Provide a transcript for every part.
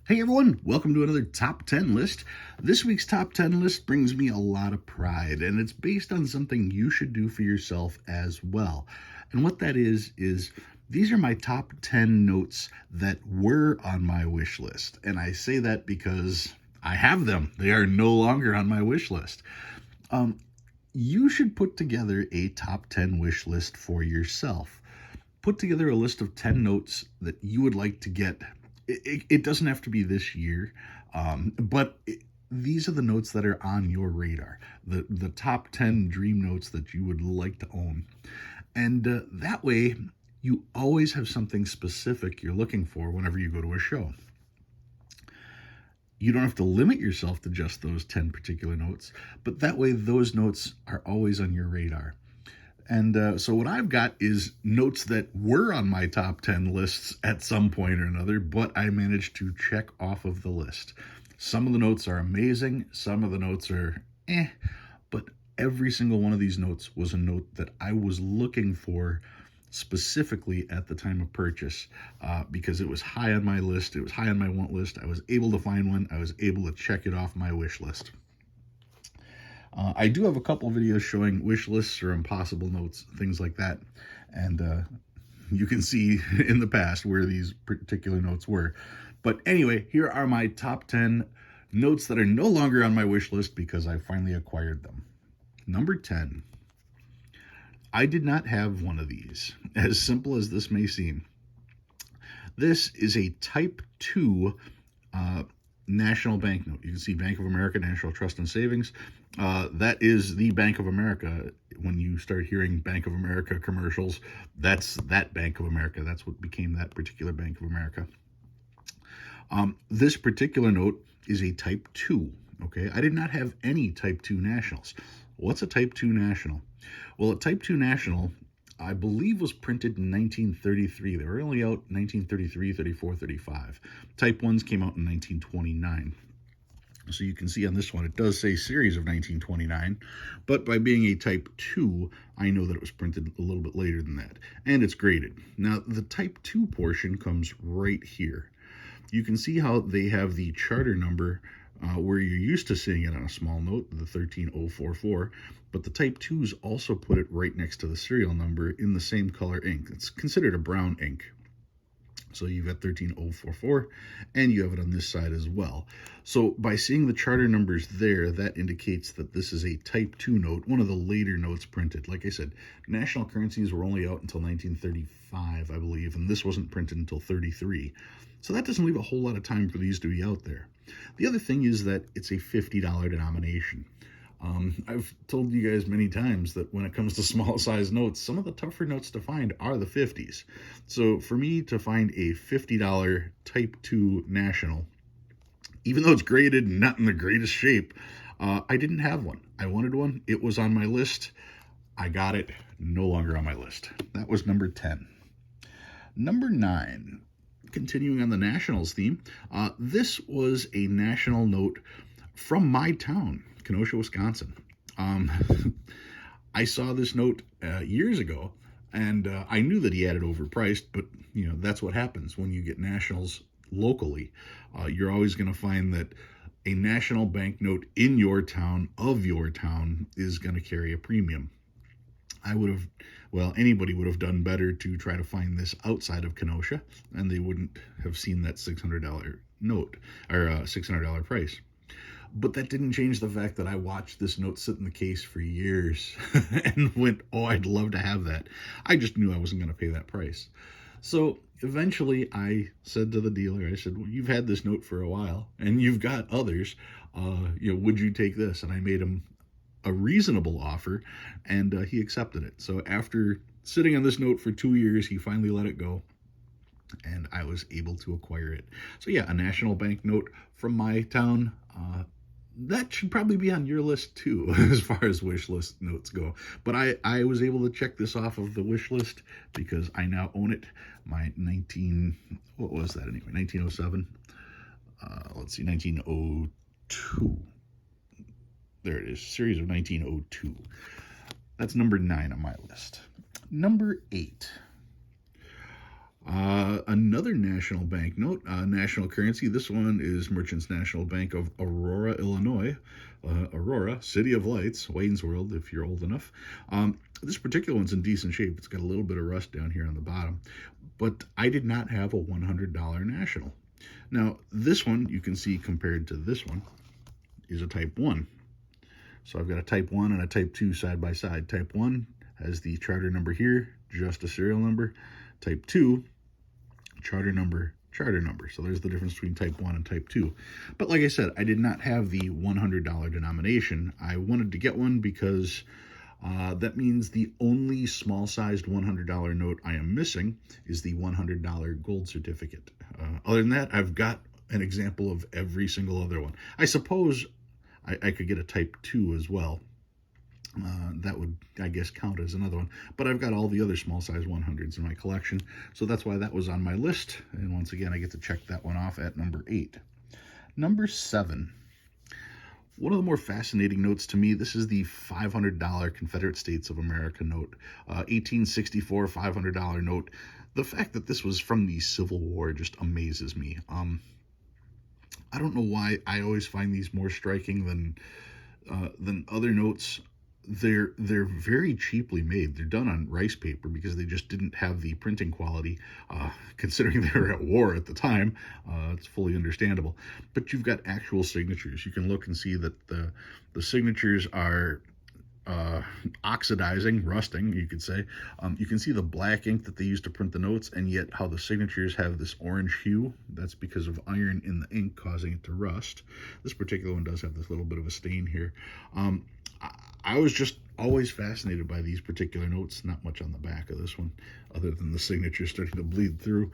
Hey everyone, welcome to another top 10 list. This week's top 10 list brings me a lot of pride, and it's based on something you should do for yourself as well. And what that is these are my top 10 notes that were on my wish list. And I say that because I have them. They are no longer on my wish list. You should put together a top 10 wish list for yourself. Put together a list of 10 notes that you would like to get. It doesn't have to be this year, but these are the notes that are on your radar, the top 10 dream notes that you would like to own. And that way, you always have something specific you're looking for whenever you go to a show. You don't have to limit yourself to just those 10 particular notes, but that way those notes are always on your radar. And so what I've got is notes that were on my top 10 lists at some point or another, but I managed to check off of the list. Some of the notes are amazing. Some of the notes are but every single one of these notes was a note that I was looking for specifically at the time of purchase because it was high on my list. It was high on my want list. I was able to find one. I was able to check it off my wish list. I do have a couple videos showing wish lists or impossible notes, things like that. And you can see in the past where these particular notes were. But anyway, here are my top 10 notes that are no longer on my wish list because I finally acquired them. Number 10. I did not have one of these, as simple as this may seem. This is a Type 2 national banknote. You can see Bank of America, National Trust and Savings. That is the Bank of America. When you start hearing Bank of America commercials, that's that Bank of America. That's what became that particular Bank of America. This particular note is a Type 2. Okay, I did not have any Type 2 nationals. What's a Type 2 national? Well, a Type 2 national, I believe, was printed in 1933. They were only out 1933, 34, 35. Type 1s came out in 1929. So you can see on this one, it does say series of 1929, but by being a Type 2, I know that it was printed a little bit later than that, and it's graded. Now, the Type 2 portion comes right here. You can see how they have the charter number where you're used to seeing it on a small note, the 13044, but the Type 2s also put it right next to the serial number in the same color ink. It's considered a brown ink. So you've got 13044, and you have it on this side as well. So by seeing the charter numbers there, that indicates that this is a Type 2 note, one of the later notes printed. Like I said, national currencies were only out until 1935, I believe, and this wasn't printed until 33. So that doesn't leave a whole lot of time for these to be out there. The other thing is that it's a $50 denomination. I've told you guys many times that when it comes to small size notes, some of the tougher notes to find are the 50s. So for me to find a $50 Type 2 national, even though it's graded and not in the greatest shape, I didn't have one. I wanted one. It was on my list. I got it. No longer on my list. That was number 10. Number 9. Continuing on the nationals theme, this was a national note from my town, Kenosha, Wisconsin. I saw this note years ago, and I knew that he had it overpriced, but that's what happens when you get nationals locally. You're always going to find that a national banknote in your town, of your town, is going to carry a premium. Anybody would have done better to try to find this outside of Kenosha, and they wouldn't have seen that $600 note, or $600 price. But that didn't change the fact that I watched this note sit in the case for years and went, oh, I'd love to have that. I just knew I wasn't going to pay that price. So eventually I said to the dealer, I said, well, you've had this note for a while, and you've got others. Would you take this? And I made him a reasonable offer, and he accepted it. So after sitting on this note for 2 years, he finally let it go, and I was able to acquire it. So yeah, a national bank note from my town. That should probably be on your list too, as far as wish list notes go. But I was able to check this off of the wish list because I now own it. My 1907? Let's see, 1902. There it is, series of 1902. That's number 9 on my list. Number 8. Another national banknote, national currency. This one is Merchants National Bank of Aurora, Illinois. Aurora, City of Lights, Wayne's World, if you're old enough. This particular one's in decent shape. It's got a little bit of rust down here on the bottom. But I did not have a $100 national. Now, this one, you can see compared to this one, is a Type 1. So I've got a Type 1 and a Type 2 side by side. Type 1 has the charter number here, just a serial number. Type 2, charter number, charter number. So there's the difference between Type 1 and Type 2. But like I said, I did not have the $100 denomination. I wanted to get one because that means the only small-sized $100 note I am missing is the $100 gold certificate. Other than that, I've got an example of every single other one. I suppose I could get a Type 2 as well. That would, I guess, count as another one. But I've got all the other small-size 100s in my collection, so that's why that was on my list. And once again, I get to check that one off at number 8. Number 7. One of the more fascinating notes to me, this is the $500 Confederate States of America note, 1864 $500 note. The fact that this was from the Civil War just amazes me. I don't know why I always find these more striking than other notes. They're very cheaply made. They're done on rice paper because they just didn't have the printing quality, considering they were at war at the time. It's fully understandable. But you've got actual signatures. You can look and see that the signatures are oxidizing, rusting, you could say. You can see the black ink that they used to print the notes, and yet how the signatures have this orange hue. That's because of iron in the ink causing it to rust. This particular one does have this little bit of a stain here. I was just always fascinated by these particular notes. Not much on the back of this one, other than the signature starting to bleed through.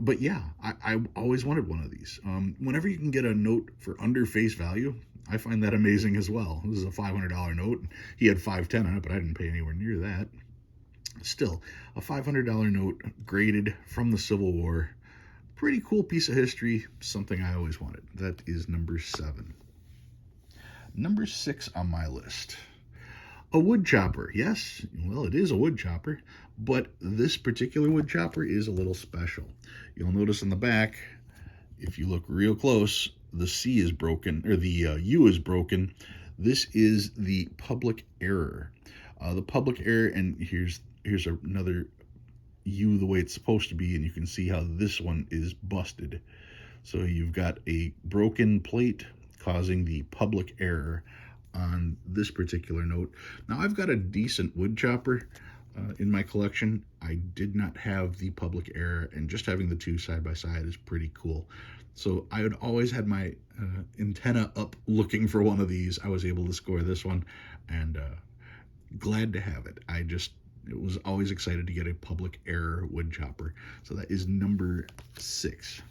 But yeah, I always wanted one of these. Whenever you can get a note for under face value, I find that amazing as well. This is a $500 note. He had $510 on it, but I didn't pay anywhere near that. Still, a $500 note graded from the Civil War. Pretty cool piece of history, something I always wanted. That is number 7. Number 6 on my list. A wood chopper. Yes, well, it is a wood chopper, but this particular wood chopper is a little special. You'll notice in the back, if you look real close, the C is broken, or the U is broken. This is the public error. The public error, and here's another U the way it's supposed to be, and you can see how this one is busted. So you've got a broken plate causing the public error on this particular note. Now, I've got a decent wood chopper in my collection. I did not have the public error, and just having the two side by side is pretty cool. So I had always had my antenna up looking for one of these. I was able to score this one, and glad to have it. It was always excited to get a public error wood chopper. So that is number 6.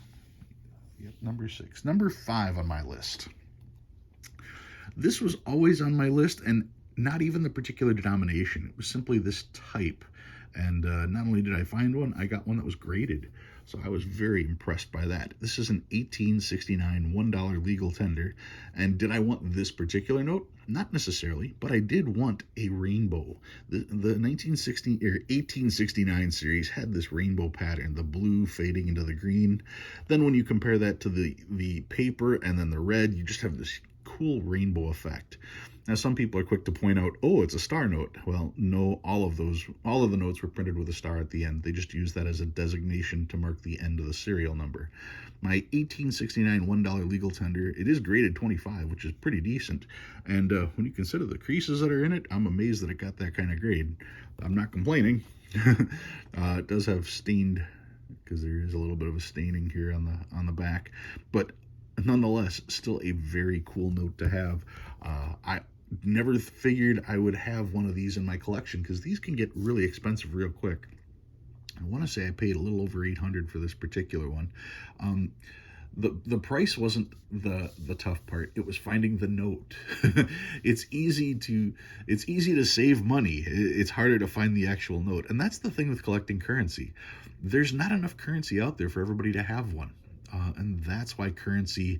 Yep, number 6. Number 5 on my list. This was always on my list, and not even the particular denomination. It was simply this type. And not only did I find one, I got one that was graded. So I was very impressed by that. This is an 1869 $1 legal tender. And did I want this particular note? Not necessarily, but I did want a rainbow. The 1869 series had this rainbow pattern, the blue fading into the green. Then when you compare that to the paper and then the red, you just have this cool rainbow effect. Now, some people are quick to point out, oh, it's a star note. Well, no, all of the notes were printed with a star at the end. They just used that as a designation to mark the end of the serial number. My 1869 $1 legal tender, it is graded 25, which is pretty decent. And when you consider the creases that are in it, I'm amazed that it got that kind of grade. I'm not complaining. It does have stained, because there is a little bit of a staining here on the back, but nonetheless, still a very cool note to have. I never figured I would have one of these in my collection, because these can get really expensive real quick. I want to say I paid a little over $800 for this particular one. The price wasn't the tough part. It was finding the note. It's easy to save money. It's harder to find the actual note. And that's the thing with collecting currency. There's not enough currency out there for everybody to have one. And that's why currency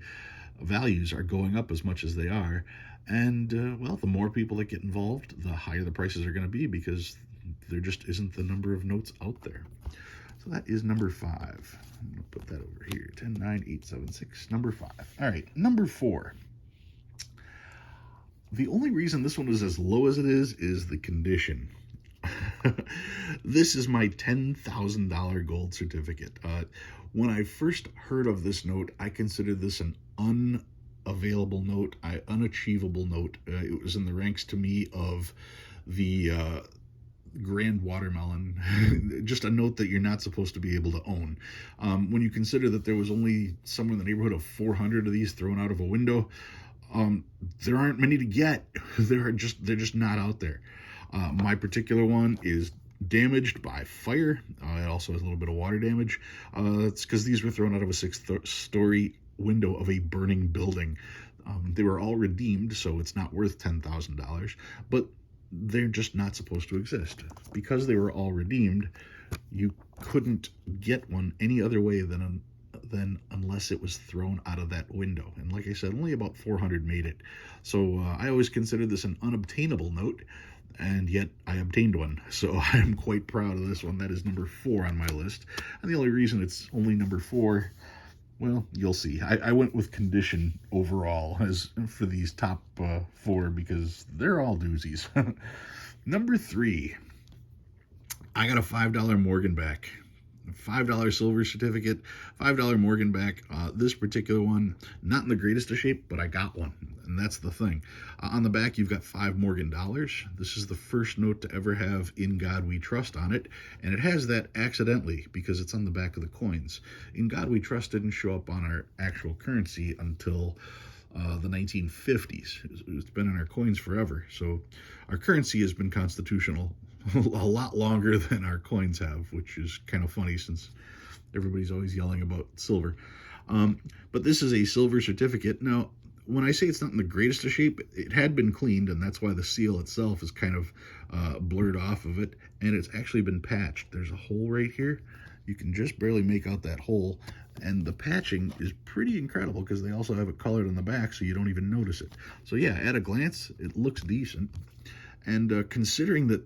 values are going up as much as they are. And, well, the more people that get involved, the higher the prices are going to be, because there just isn't the number of notes out there. So that is number 5. I'm going to put that over here. 10, 9, 8, 7, 6. Number 5. All right, number 4. The only reason this one is as low as it is the condition. This is my $10,000 gold certificate. When I first heard of this note, I considered this an unavailable note, unachievable note. It was in the ranks to me of the grand watermelon, just a note that you're not supposed to be able to own. When you consider that there was only somewhere in the neighborhood of 400 of these thrown out of a window, there aren't many to get. They're just not out there. My particular one is damaged by fire. It also has a little bit of water damage. It's because these were thrown out of a 6th-story window of a burning building. They were all redeemed, so it's not worth $10,000, but they're just not supposed to exist. Because they were all redeemed, you couldn't get one any other way than unless it was thrown out of that window. And like I said, only about 400 made it. So I always considered this an unobtainable note, and yet I obtained one. So I am quite proud of this one. That is number 4 on my list. And the only reason it's only number 4, well, you'll see. I went with condition overall as for these top 4 because they're all doozies. Number 3, I got a $5 Morgan back. $5 silver certificate, $5 Morgan back. This particular one, not in the greatest of shape, but I got one, and that's the thing. On the back, you've got 5 Morgan dollars. This is the first note to ever have "In God We Trust" on it, and it has that accidentally because it's on the back of the coins. "In God We Trust" didn't show up on our actual currency until the 1950s. It's been in our coins forever, so our currency has been constitutional a lot longer than our coins have, which is kind of funny since everybody's always yelling about silver. But this is a silver certificate. Now, when I say it's not in the greatest of shape, it had been cleaned, and that's why the seal itself is kind of blurred off of it, and it's actually been patched. There's a hole right here. You can just barely make out that hole, and the patching is pretty incredible because they also have it colored on the back so you don't even notice it. So yeah, at a glance, it looks decent. And considering that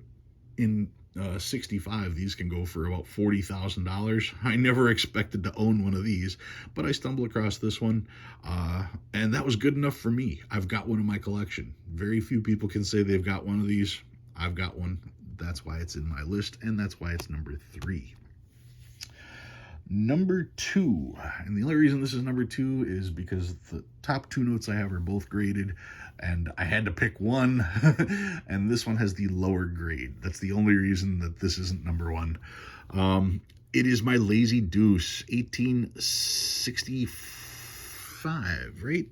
in 65, these can go for about $40,000. I never expected to own one of these, but I stumbled across this one, and that was good enough for me. I've got one in my collection. Very few people can say they've got one of these. I've got one. That's why it's in my list, and that's why it's number 3. Number 2, and the only reason this is number 2 is because the top 2 notes I have are both graded, and I had to pick one, and this one has the lower grade. That's the only reason that this isn't number 1. It is my Lazy Deuce, 1865, right?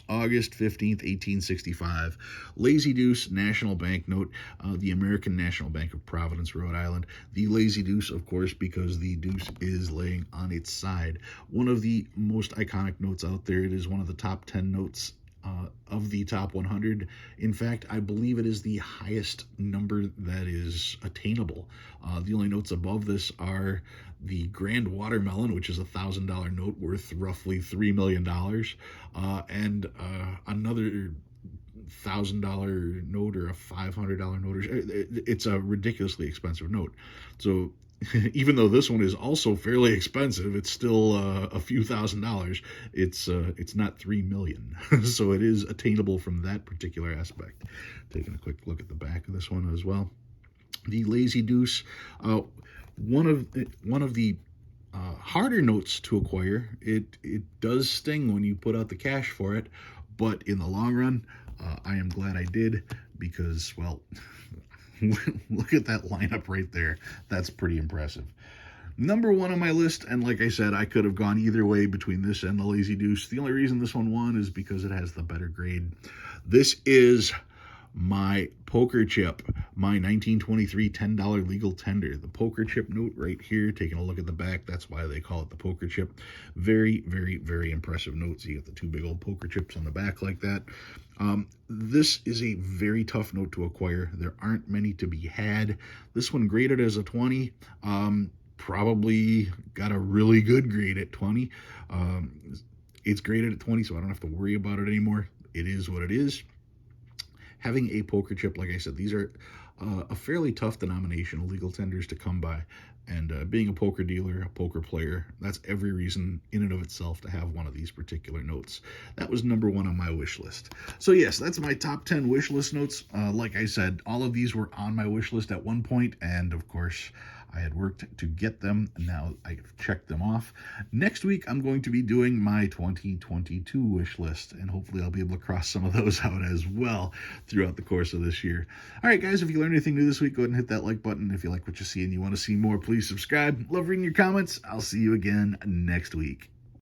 August 15th, 1865. Lazy Deuce National Bank note, the American National Bank of Providence, Rhode Island. The Lazy Deuce, of course, because the deuce is laying on its side. One of the most iconic notes out there. It is one of the top 10 notes of the top 100. In fact, I believe it is the highest number that is attainable. The only notes above this are the Grand Watermelon, which is a $1,000 note worth roughly $3 million, and another $1,000 note or a $500 note. It's a ridiculously expensive note. So even though this one is also fairly expensive, it's still a few $1,000s. It's not $3 million, so it is attainable from that particular aspect. Taking a quick look at the back of this one as well. The Lazy Deuce, one of the harder notes to acquire. It does sting when you put out the cash for it, but in the long run, I am glad I did because, well, look at that lineup right there. That's pretty impressive. Number 1 on my list, and like I said, I could have gone either way between this and the Lazy Deuce. The only reason this one won is because it has the better grade. This is my poker chip, my 1923 $10 legal tender. The poker chip note right here, taking a look at the back, that's why they call it the poker chip. Very, very, very impressive notes. You get the 2 big old poker chips on the back like that. This is a very tough note to acquire. There aren't many to be had. This one graded as a 20. Probably got a really good grade at 20. It's graded at 20, so I don't have to worry about it anymore. It is what it is. Having a poker chip, like I said, these are a fairly tough denomination of legal tenders to come by. And being a poker dealer, a poker player, that's every reason in and of itself to have one of these particular notes. That was number one on my wish list. So yes, that's my top 10 wish list notes. Like I said, all of these were on my wish list at one point, and of course, I had worked to get them, and now I've checked them off. Next week, I'm going to be doing my 2022 wish list, and hopefully I'll be able to cross some of those out as well throughout the course of this year. All right, guys, if you learned anything new this week, go ahead and hit that like button. If you like what you see and you want to see more, please subscribe. Love reading your comments. I'll see you again next week.